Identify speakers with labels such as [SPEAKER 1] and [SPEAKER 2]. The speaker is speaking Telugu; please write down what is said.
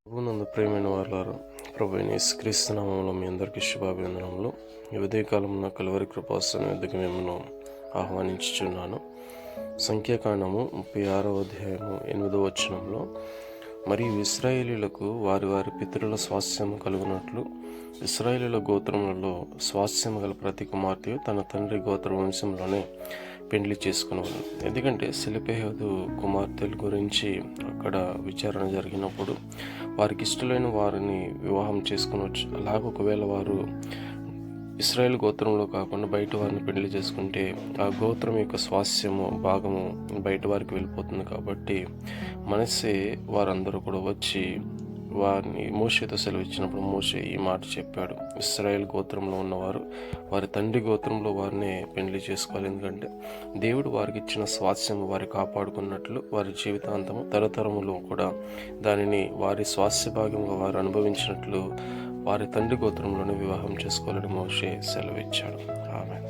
[SPEAKER 1] ప్రభునందు ప్రియమైన వారులారా, ప్రభు అయిన యేసుక్రీస్తు నామములో మీ అందరికీ శుభాభివందనములు. ఈ ఉదయకాలమున కలువరి కృపాసనం వద్దకు మిమ్మల్ని ఆహ్వానించుచున్నాను. సంఖ్యాకాండము 36వ అధ్యాయము 8వ వచనంలో, మరియు ఇశ్రాయేలీయులకు వారి వారి పితరుల స్వాస్థ్యము కలుగునట్లు ఇశ్రాయేలీయుల గోత్రములలో స్వాస్థ్యము గల ప్రతి కుమార్తెయు తన తండ్రి గోత్ర వంశంలోనే పెండ్లి చేసుకునేవారు. ఎందుకంటే సెలెపేహదు కుమార్తెల గురించి అక్కడ విచారణ జరిగినప్పుడు వారికి ఇష్టమైన వారిని వివాహం చేసుకునవచ్చు. అలాగే ఒకవేళ వారు ఇశ్రాయేల్ గోత్రంలో కాకుండా బయట వారిని పెళ్లి చేసుకుంటే ఆ గోత్రం యొక్క స్వాస్థ్యము భాగము బయట వారికి వెళ్ళిపోతుంది. కాబట్టి మనసే వారందరూ కూడా వచ్చి వారిని మోషేతో సెలవిచ్చినప్పుడు మోషే ఈ మాట చెప్పాడు: ఇశ్రాయేల్ గోత్రంలో ఉన్నవారు వారి తండ్రి గోత్రంలో వారిని పెళ్లి చేసుకోవాలి. ఎందుకంటే దేవుడు వారికి ఇచ్చిన స్వాస్థ్యం వారి కాపాడుకున్నట్లు వారి జీవితాంతము తరతరములు కూడా దానిని వారి స్వాస్థ్య భాగంగా వారు అనుభవించినట్లు వారి తండ్రి గోత్రంలోనే వివాహం చేసుకోవాలని మోషే సెలవిచ్చాడు. ఆమేన్.